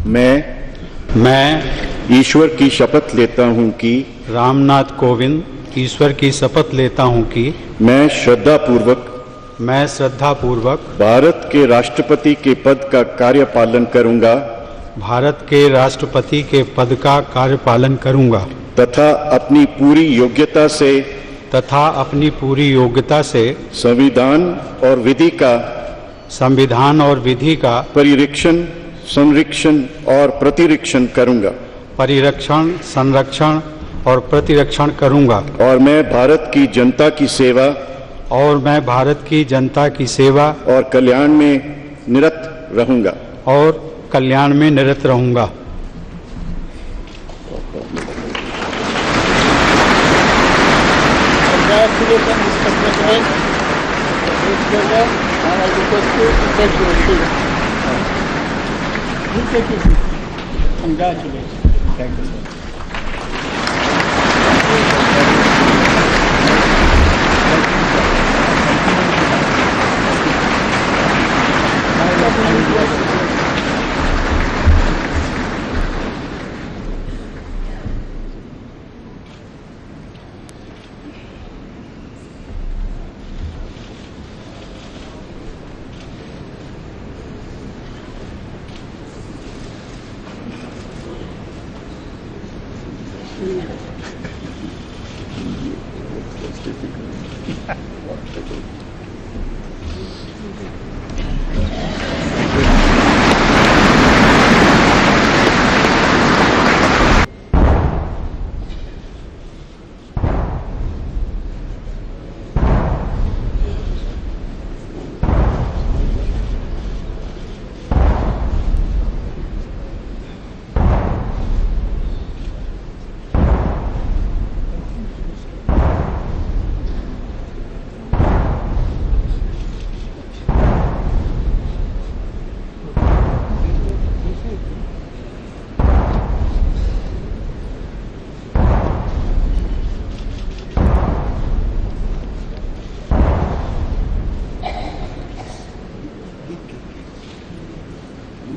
मैं ईश्वर की शपथ लेता हूं कि रामनाथ कोविंद ईश्वर की शपथ लेता हूं कि मैं श्रद्धापूर्वक भारत के राष्ट्रपति के पद का कार्यपालन करूंगा भारत के राष्ट्रपति के पद का कार्यपालन करूंगा तथा अपनी पूरी योग्यता से संविधान और विधि का परिरक्षण, संरक्षण और प्रतिरक्षण करूंगा और मैं भारत की जनता की सेवा और कल्याण में निरत रहूंगा।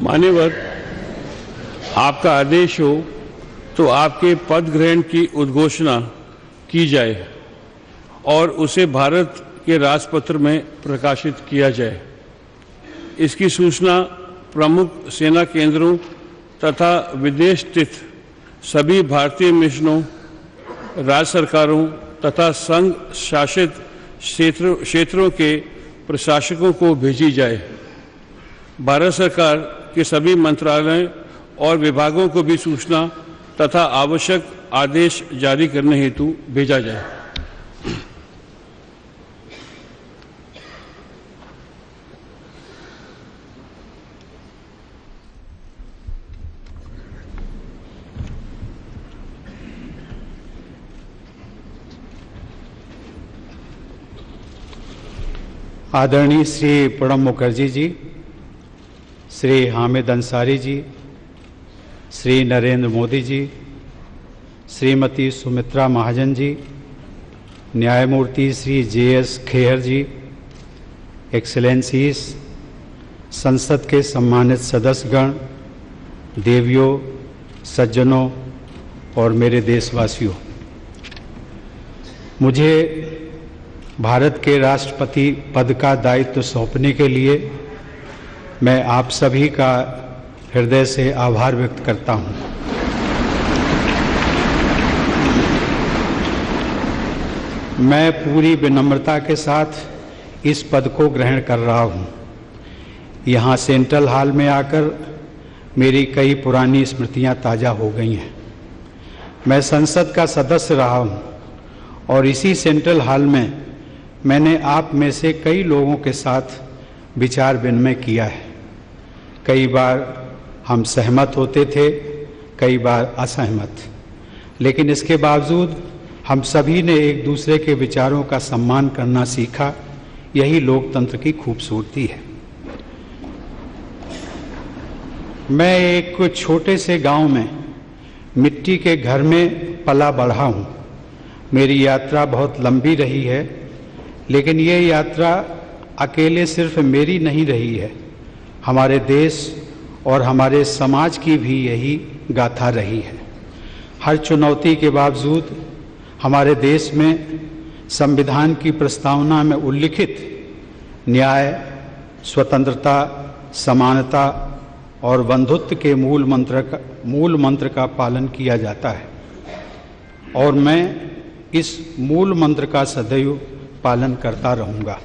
मान्यवर, आपका आदेश हो तो आपके पद ग्रहण की उद्घोषणा की जाए और उसे भारत के राजपत्र में प्रकाशित किया जाए। इसकी सूचना प्रमुख सेना केंद्रों तथा विदेश स्थित सभी भारतीय मिशनों, राज्य सरकारों तथा संघ शासित क्षेत्रों के प्रशासकों को भेजी जाए। भारत सरकार के सभी मंत्रालयों और विभागों को भी सूचना तथा आवश्यक आदेश जारी करने हेतु भेजा जाए। आदरणीय श्री प्रणब मुखर्जी जी, श्री हामिद अंसारी जी, श्री नरेंद्र मोदी जी, श्रीमती सुमित्रा महाजन जी, न्यायमूर्ति श्री JS खेहर जी, एक्सेलेंसीज, संसद के सम्मानित सदस्यगण, देवियों, सज्जनों और मेरे देशवासियों, मुझे भारत के राष्ट्रपति पद का दायित्व सौंपने के लिए मैं आप सभी का हृदय से आभार व्यक्त करता हूं। मैं पूरी विनम्रता के साथ इस पद को ग्रहण कर रहा हूं। यहाँ सेंट्रल हॉल में आकर मेरी कई पुरानी स्मृतियां ताज़ा हो गई हैं। मैं संसद का सदस्य रहा हूं और इसी सेंट्रल हॉल में मैंने आप में से कई लोगों के साथ विचार विनिमय किया है। कई बार हम सहमत होते थे, कई बार असहमत, लेकिन इसके बावजूद हम सभी ने एक दूसरे के विचारों का सम्मान करना सीखा। यही लोकतंत्र की खूबसूरती है। मैं एक छोटे से गांव में मिट्टी के घर में पला बढ़ा हूँ। मेरी यात्रा बहुत लंबी रही है, लेकिन ये यात्रा अकेले सिर्फ मेरी नहीं रही है। हमारे देश और हमारे समाज की भी यही गाथा रही है। हर चुनौती के बावजूद हमारे देश में संविधान की प्रस्तावना में उल्लिखित न्याय, स्वतंत्रता, समानता और बंधुत्व के मूल मंत्र का पालन किया जाता है और मैं इस मूल मंत्र का सदैव पालन करता रहूँगा।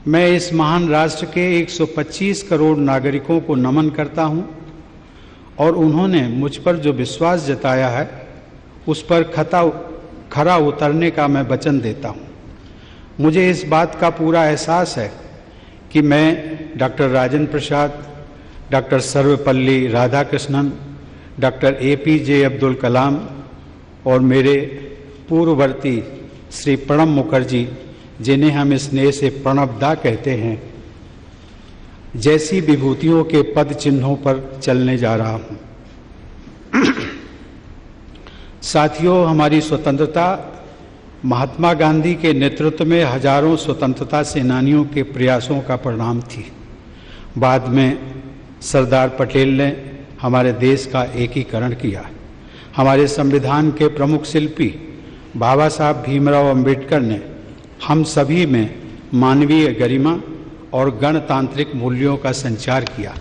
मैं इस महान राष्ट्र के 125 करोड़ नागरिकों को नमन करता हूँ और उन्होंने मुझ पर जो विश्वास जताया है उस पर खरा उतरने का मैं वचन देता हूँ। मुझे इस बात का पूरा एहसास है कि मैं doctor Rajendra Prasad, doctor Sarvepalli Radhakrishnan, doctor APJ Abdul Kalam और मेरे पूर्ववर्ती श्री प्रणब मुखर्जी, जिन्हें हम स्नेह से प्रणबदा कहते हैं, जैसी विभूतियों के पद चिन्हों पर चलने जा रहा हूँ। साथियों, हमारी स्वतंत्रता महात्मा गांधी के नेतृत्व में हजारों स्वतंत्रता सेनानियों के प्रयासों का परिणाम थी। बाद में सरदार पटेल ने हमारे देश का एकीकरण किया। हमारे संविधान के प्रमुख शिल्पी बाबा साहब भीमराव अंबेडकर ने हम सभी में मानवीय गरिमा और गणतांत्रिक मूल्यों का संचार किया।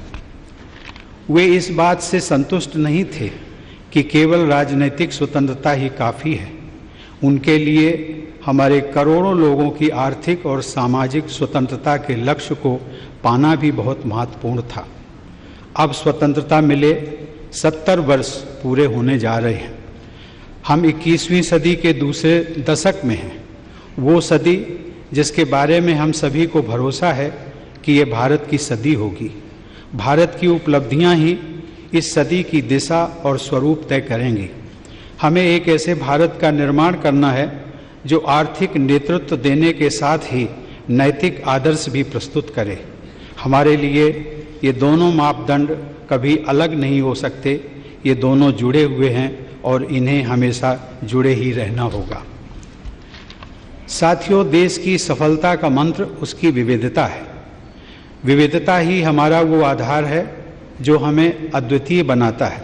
वे इस बात से संतुष्ट नहीं थे कि केवल राजनीतिक स्वतंत्रता ही काफ़ी है। उनके लिए हमारे करोड़ों लोगों की आर्थिक और सामाजिक स्वतंत्रता के लक्ष्य को पाना भी बहुत महत्वपूर्ण था। अब स्वतंत्रता मिले 70 वर्ष पूरे होने जा रहे हैं। हम 21वीं सदी के दूसरे दशक में हैं, वो सदी जिसके बारे में हम सभी को भरोसा है कि ये भारत की सदी होगी। भारत की उपलब्धियां ही इस सदी की दिशा और स्वरूप तय करेंगी। हमें एक ऐसे भारत का निर्माण करना है जो आर्थिक नेतृत्व देने के साथ ही नैतिक आदर्श भी प्रस्तुत करे। हमारे लिए ये दोनों मापदंड कभी अलग नहीं हो सकते, ये दोनों जुड़े हुए हैं और इन्हें हमेशा जुड़े ही रहना होगा। साथियों, देश की सफलता का मंत्र उसकी विविधता है। विविधता ही हमारा वो आधार है जो हमें अद्वितीय बनाता है।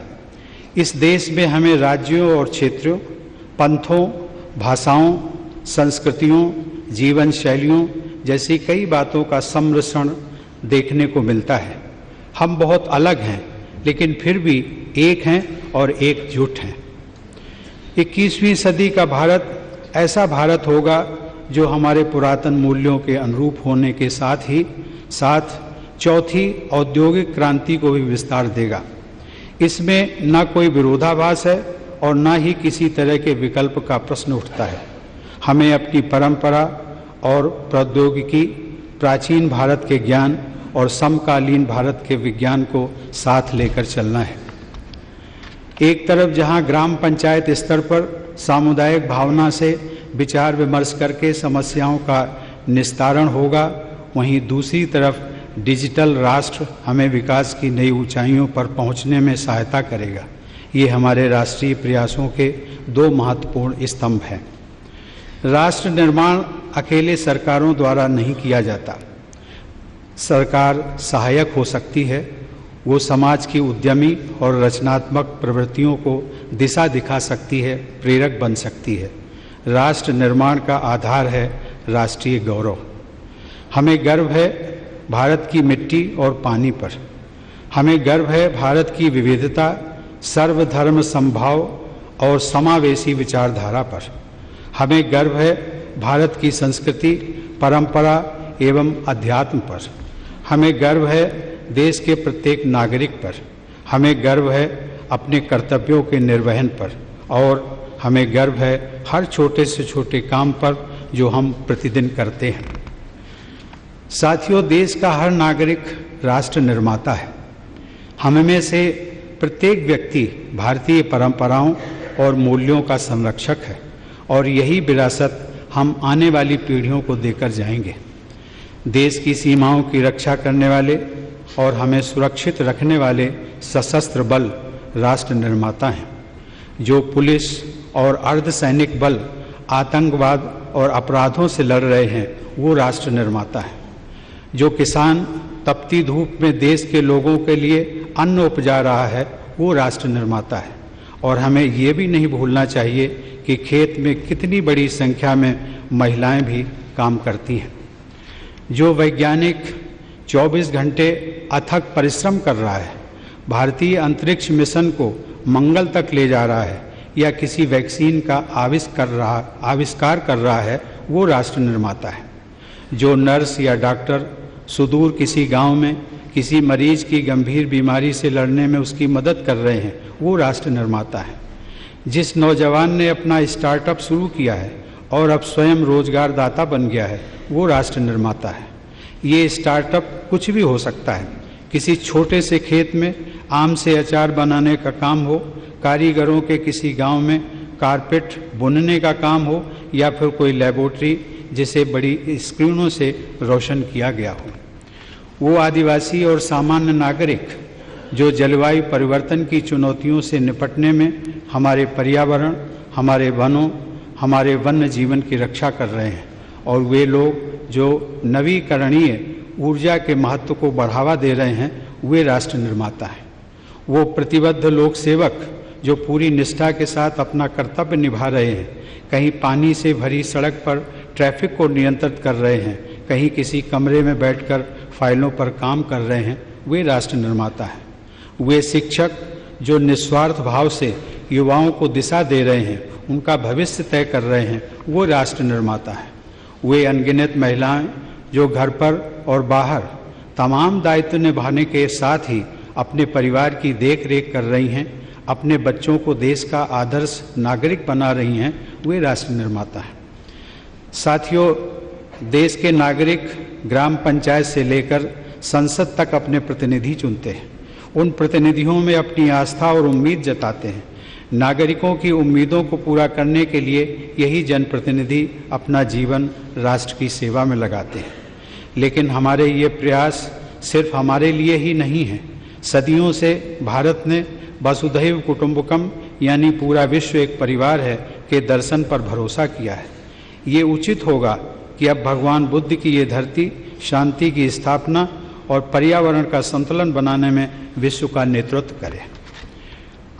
इस देश में हमें राज्यों और क्षेत्रों, पंथों, भाषाओं, संस्कृतियों, जीवन शैलियों जैसी कई बातों का सम्मिश्रण देखने को मिलता है। हम बहुत अलग हैं लेकिन फिर भी एक हैं और एकजुट हैं। 21वीं सदी का भारत ऐसा भारत होगा जो हमारे पुरातन मूल्यों के अनुरूप होने के साथ चौथी औद्योगिक क्रांति को भी विस्तार देगा। इसमें न कोई विरोधाभास है और न ही किसी तरह के विकल्प का प्रश्न उठता है। हमें अपनी परंपरा और प्रौद्योगिकी, प्राचीन भारत के ज्ञान और समकालीन भारत के विज्ञान को साथ लेकर चलना है। एक तरफ जहां ग्राम पंचायत स्तर पर सामुदायिक भावना से विचार विमर्श करके समस्याओं का निस्तारण होगा, वहीं दूसरी तरफ डिजिटल राष्ट्र हमें विकास की नई ऊंचाइयों पर पहुंचने में सहायता करेगा। ये हमारे राष्ट्रीय प्रयासों के दो महत्वपूर्ण स्तंभ हैं। राष्ट्र निर्माण अकेले सरकारों द्वारा नहीं किया जाता। सरकार सहायक हो सकती है, वो समाज की उद्यमी और रचनात्मक प्रवृत्तियों को दिशा दिखा सकती है, प्रेरक बन सकती है। राष्ट्र निर्माण का आधार है राष्ट्रीय गौरव। हमें गर्व है भारत की मिट्टी और पानी पर। हमें गर्व है भारत की विविधता, सर्वधर्म समभाव और समावेशी विचारधारा पर। हमें गर्व है भारत की संस्कृति, परंपरा एवं अध्यात्म पर। हमें गर्व है देश के प्रत्येक नागरिक पर। हमें गर्व है अपने कर्तव्यों के निर्वहन पर और हमें गर्व है हर छोटे से छोटे काम पर जो हम प्रतिदिन करते हैं। साथियों, देश का हर नागरिक राष्ट्र निर्माता है। हम में से प्रत्येक व्यक्ति भारतीय परंपराओं और मूल्यों का संरक्षक है और यही विरासत हम आने वाली पीढ़ियों को देकर जाएंगे। देश की सीमाओं की रक्षा करने वाले और हमें सुरक्षित रखने वाले सशस्त्र बल राष्ट्र निर्माता हैं। जो पुलिस और अर्धसैनिक बल आतंकवाद और अपराधों से लड़ रहे हैं वो राष्ट्र निर्माता हैं। जो किसान तपती धूप में देश के लोगों के लिए अन्न उपजा रहा है, वो राष्ट्र निर्माता है। और हमें ये भी नहीं भूलना चाहिए कि खेत में कितनी बड़ी संख्या में महिलाएं भी काम करती हैं। जो वैज्ञानिक 24 घंटे अथक परिश्रम कर रहा है, भारतीय अंतरिक्ष मिशन को मंगल तक ले जा रहा है या किसी वैक्सीन का आविष्कार कर रहा है, वो राष्ट्र निर्माता है। जो नर्स या डॉक्टर सुदूर किसी गांव में किसी मरीज की गंभीर बीमारी से लड़ने में उसकी मदद कर रहे हैं, वो राष्ट्र निर्माता है। जिस नौजवान ने अपना स्टार्टअप शुरू किया है और अब स्वयं रोजगार दाता बन गया है, वो राष्ट्र निर्माता है। ये स्टार्टअप कुछ भी हो सकता है, किसी छोटे से खेत में आम से अचार बनाने का काम हो, कारीगरों के किसी गांव में कारपेट बुनने का काम हो, या फिर कोई लेबोरेटरी जिसे बड़ी स्क्रीनों से रोशन किया गया हो। वो आदिवासी और सामान्य नागरिक जो जलवायु परिवर्तन की चुनौतियों से निपटने में हमारे पर्यावरण, हमारे वनों, हमारे वन्य जीवन की रक्षा कर रहे हैं। और वे लोग जो नवीकरणीय ऊर्जा के महत्व को बढ़ावा दे रहे हैं, वे राष्ट्र निर्माता हैं। वो प्रतिबद्ध लोक सेवक जो पूरी निष्ठा के साथ अपना कर्तव्य निभा रहे हैं, कहीं पानी से भरी सड़क पर ट्रैफिक को नियंत्रित कर रहे हैं, कहीं किसी कमरे में बैठकर फाइलों पर काम कर रहे हैं, वे राष्ट्र निर्माता हैं। वे शिक्षक जो निस्वार्थ भाव से युवाओं को दिशा दे रहे हैं, उनका भविष्य तय कर रहे हैं, वो राष्ट्र निर्माता है। वे अनगिनत महिलाएं जो घर पर और बाहर तमाम दायित्व निभाने के साथ ही अपने परिवार की देख रेख कर रही हैं, अपने बच्चों को देश का आदर्श नागरिक बना रही हैं, वे राष्ट्र निर्माता हैं। साथियों, देश के नागरिक ग्राम पंचायत से लेकर संसद तक अपने प्रतिनिधि चुनते हैं। उन प्रतिनिधियों में अपनी आस्था और उम्मीद जताते हैं। नागरिकों की उम्मीदों को पूरा करने के लिए यही जनप्रतिनिधि अपना जीवन राष्ट्र की सेवा में लगाते हैं। लेकिन हमारे ये प्रयास सिर्फ हमारे लिए ही नहीं है। सदियों से भारत ने वसुधैव कुटुंबकम यानी पूरा विश्व एक परिवार है के दर्शन पर भरोसा किया है। ये उचित होगा कि अब भगवान बुद्ध की ये धरती शांति की स्थापना और पर्यावरण का संतुलन बनाने में विश्व का नेतृत्व करे।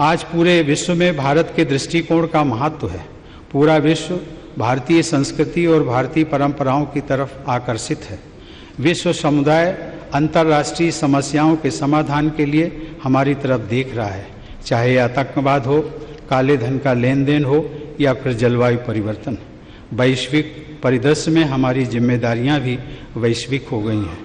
आज पूरे विश्व में भारत के दृष्टिकोण का महत्व है। पूरा विश्व भारतीय संस्कृति और भारतीय परंपराओं की तरफ आकर्षित है। विश्व समुदाय अंतर्राष्ट्रीय समस्याओं के समाधान के लिए हमारी तरफ देख रहा है, चाहे आतंकवाद हो, काले धन का लेन देन हो या फिर जलवायु परिवर्तन। वैश्विक परिदृश्य में हमारी जिम्मेदारियां भी वैश्विक हो गई हैं।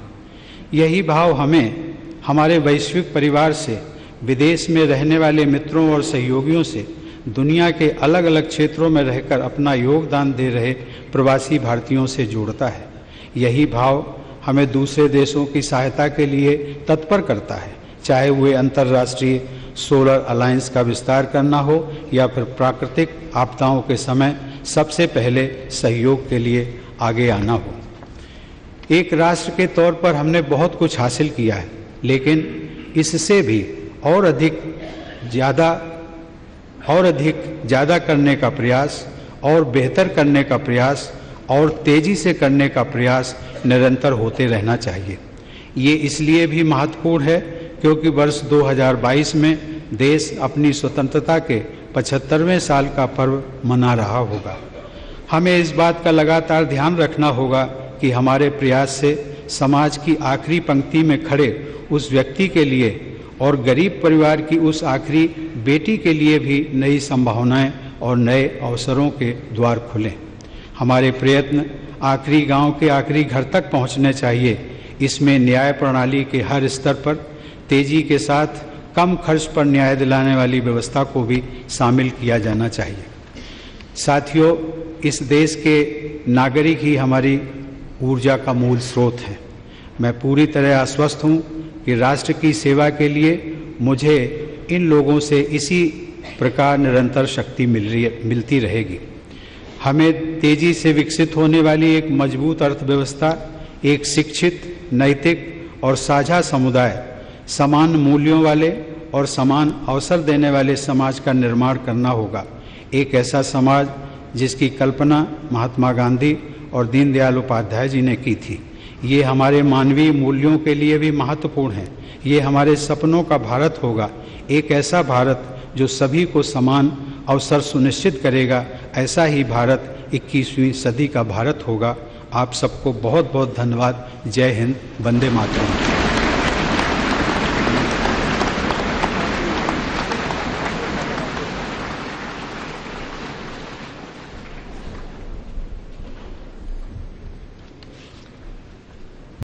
यही भाव हमें हमारे वैश्विक परिवार से, विदेश में रहने वाले मित्रों और सहयोगियों से, दुनिया के अलग अलग क्षेत्रों में रहकर अपना योगदान दे रहे प्रवासी भारतीयों से जोड़ता है। यही भाव हमें दूसरे देशों की सहायता के लिए तत्पर करता है, चाहे वे अंतर्राष्ट्रीय सोलर अलायंस का विस्तार करना हो या फिर प्राकृतिक आपदाओं के समय सबसे पहले सहयोग के लिए आगे आना हो। एक राष्ट्र के तौर पर हमने बहुत कुछ हासिल किया है, लेकिन इससे भी और अधिक ज़्यादा करने का प्रयास और बेहतर करने का प्रयास और तेज़ी से करने का प्रयास निरंतर होते रहना चाहिए। ये इसलिए भी महत्वपूर्ण है क्योंकि वर्ष 2022 में देश अपनी स्वतंत्रता के 75वें साल का पर्व मना रहा होगा। हमें इस बात का लगातार ध्यान रखना होगा कि हमारे प्रयास से समाज की आखिरी पंक्ति में खड़े उस व्यक्ति के लिए और गरीब परिवार की उस आखिरी बेटी के लिए भी नई संभावनाएं और नए अवसरों के द्वार खुलें। हमारे प्रयत्न आखिरी गांव के आखिरी घर तक पहुंचने चाहिए। इसमें न्याय प्रणाली के हर स्तर पर तेजी के साथ कम खर्च पर न्याय दिलाने वाली व्यवस्था को भी शामिल किया जाना चाहिए। साथियों, इस देश के नागरिक ही हमारी ऊर्जा का मूल स्रोत हैं। मैं पूरी तरह आश्वस्त हूँ कि राष्ट्र की सेवा के लिए मुझे इन लोगों से इसी प्रकार निरंतर शक्ति मिलती रहेगी। हमें तेजी से विकसित होने वाली एक मजबूत अर्थव्यवस्था, एक शिक्षित, नैतिक और साझा समुदाय, समान मूल्यों वाले और समान अवसर देने वाले समाज का निर्माण करना होगा। एक ऐसा समाज जिसकी कल्पना महात्मा गांधी और दीनदयाल उपाध्याय जी ने की थी। ये हमारे मानवीय मूल्यों के लिए भी महत्वपूर्ण है। ये हमारे सपनों का भारत होगा, एक ऐसा भारत जो सभी को समान अवसर सुनिश्चित करेगा। ऐसा ही भारत 21वीं सदी का भारत होगा। आप सबको बहुत बहुत धन्यवाद। जय हिंद, वंदे मातरम।